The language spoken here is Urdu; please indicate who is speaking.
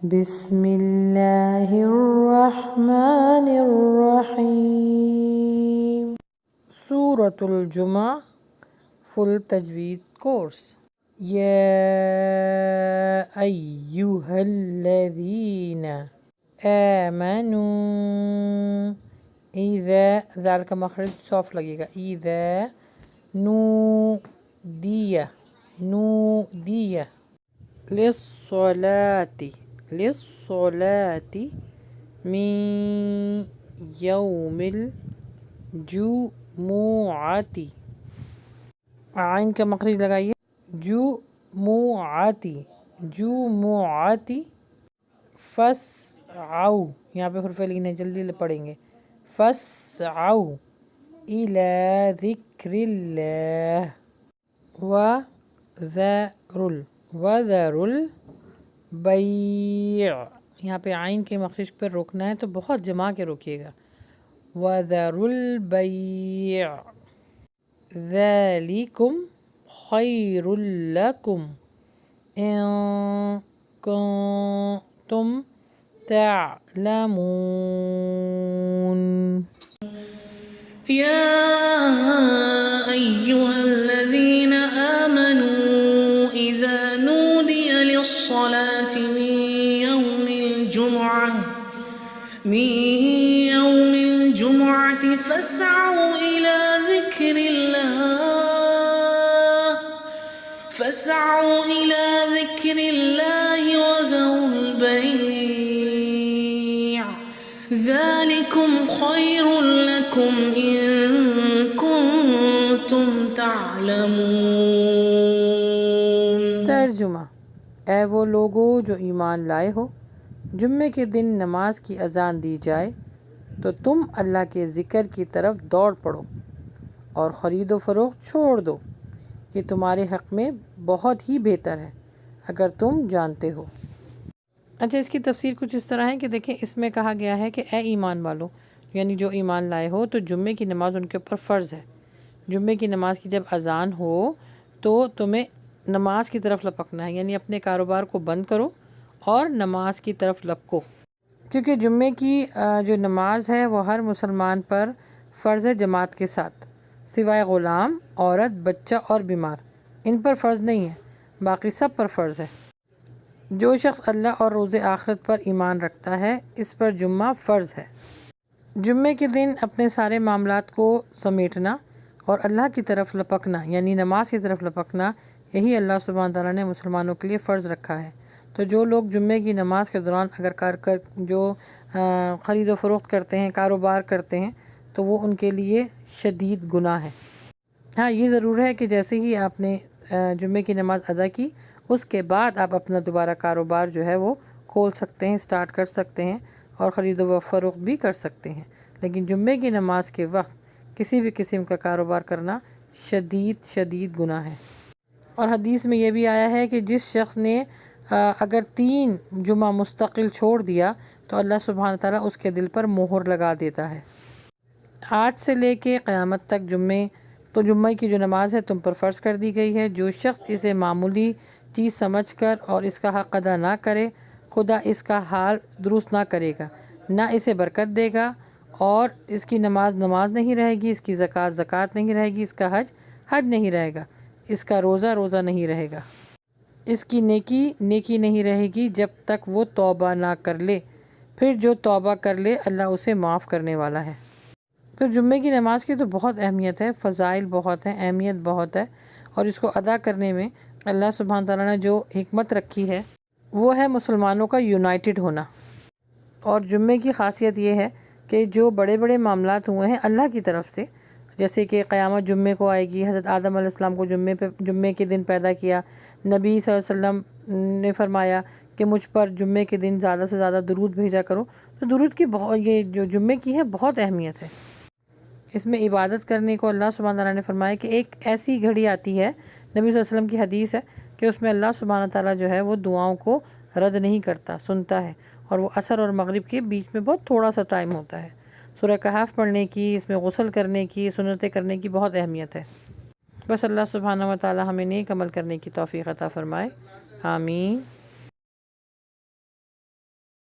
Speaker 1: بسم اللہ الرحمن الرحیم۔ سورۃ الجمعہ فل تجوید کورس۔ یا ایہا الذین آمنوا، اذا ذال کا مخرج سافٹ لگے گا، اذا نودی للصلاة من یوم الجمعۃ، عین کا مخرج لگائیے، جمعۃ فاسعوا، یہاں پہ حرف لین ہے، جلدی پڑھیں گے، فاسعوا الی ذکر اللہ وذروا البیع، یہاں پہ عین کے مخرج پر روکنا ہے تو بہت جما کے روکیے گا، وذروا البیع ذالکم خیر لکم ان کنتم تعلمون۔
Speaker 2: يا أيها الذين آمنوا إذا نودي للصلاة من يوم الجمعة فاسعوا إلى ذكر الله وذروا البيع ذلكم خير لكم إن كنتم تعلمون۔
Speaker 1: ترجمہ: اے وہ لوگو جو ایمان لائے ہو، جمعے کے دن نماز کی اذان دی جائے تو تم اللہ کے ذکر کی طرف دوڑ پڑو اور خرید و فروخت چھوڑ دو، یہ تمہارے حق میں بہت ہی بہتر ہے اگر تم جانتے ہو۔ اچھا، اس کی تفسیر کچھ اس طرح ہے کہ دیکھیں، اس میں کہا گیا ہے کہ اے ایمان والو، یعنی جو ایمان لائے ہو تو جمعے کی نماز ان کے اوپر فرض ہے۔ جمعے کی نماز کی جب اذان ہو تو تمہیں نماز کی طرف لپکنا ہے، یعنی اپنے کاروبار کو بند کرو اور نماز کی طرف لپکو، کیونکہ جمعے کی جو نماز ہے وہ ہر مسلمان پر فرض ہے جماعت کے ساتھ، سوائے غلام، عورت، بچہ اور بیمار، ان پر فرض نہیں ہے، باقی سب پر فرض ہے۔ جو شخص اللہ اور روز آخرت پر ایمان رکھتا ہے اس پر جمعہ فرض ہے۔ جمعے کے دن اپنے سارے معاملات کو سمیٹنا اور اللہ کی طرف لپکنا، یعنی نماز کی طرف لپکنا، یہی اللہ سبحانہ تعالیٰ نے مسلمانوں کے لیے فرض رکھا ہے۔ تو جو لوگ جمعے کی نماز کے دوران اگر خرید و فروخت کرتے ہیں، کاروبار کرتے ہیں، تو وہ ان کے لیے شدید گناہ ہے۔ ہاں، یہ ضرور ہے کہ جیسے ہی آپ نے جمعے کی نماز ادا کی، اس کے بعد آپ اپنا دوبارہ کاروبار جو ہے وہ کھول سکتے ہیں، سٹارٹ کر سکتے ہیں اور خرید و فروخت بھی کر سکتے ہیں، لیکن جمعے کی نماز کے وقت کسی بھی قسم کا کاروبار کرنا شدید گناہ ہے۔ اور حدیث میں یہ بھی آیا ہے کہ جس شخص نے اگر 3 جمعہ مستقل چھوڑ دیا تو اللہ سبحانہ تعالیٰ اس کے دل پر مہر لگا دیتا ہے۔ آج سے لے کے قیامت تک جمعہ کی جو نماز ہے تم پر فرض کر دی گئی ہے۔ جو شخص اسے معمولی چیز سمجھ کر اور اس کا حق ادا نہ کرے، خدا اس کا حال درست نہ کرے گا، نہ اسے برکت دے گا، اور اس کی نماز نہیں رہے گی، اس کی زکوٰۃ نہیں رہے گی، اس کا حج نہیں رہے گا، اس کا روزہ نہیں رہے گا، اس کی نیکی نہیں رہے گی جب تک وہ توبہ نہ کر لے، پھر جو توبہ کر لے اللہ اسے معاف کرنے والا ہے۔ تو جمعے کی نماز کی تو بہت اہمیت ہے، فضائل بہت ہیں، اہمیت بہت ہے، اور اس کو ادا کرنے میں اللہ سبحانہ تعالیٰ نے جو حکمت رکھی ہے وہ ہے مسلمانوں کا یونائٹڈ ہونا۔ اور جمعے کی خاصیت یہ ہے کہ جو بڑے بڑے معاملات ہوئے ہیں اللہ کی طرف سے، جیسے کہ قیامت جمعے کو آئے گی، حضرت آدم علیہ السلام کو جمعے کے دن پیدا کیا، نبی صلی اللہ علیہ وسلم نے فرمایا کہ مجھ پر جمعے کے دن زیادہ سے زیادہ درود بھیجا کرو، تو درود کی یہ جو جمعے کی ہے بہت اہمیت ہے۔ اس میں عبادت کرنے کو اللہ سبحانہ تعالیٰ نے فرمایا کہ ایک ایسی گھڑی آتی ہے، نبی صلی اللہ علیہ وسلم کی حدیث ہے کہ اس میں اللہ سبحانہ تعالیٰ جو ہے وہ دعاؤں کو رد نہیں کرتا، سنتا ہے، اور وہ عصر اور مغرب کے بیچ میں بہت تھوڑا سا ٹائم ہوتا ہے۔ سورہ کہف پڑھنے کی، اس میں غسل کرنے کی، سنتیں کرنے کی بہت اہمیت ہے۔ بس اللہ سبحانہ و تعالیٰ ہمیں نیک عمل کرنے کی توفیق عطا فرمائے، آمین۔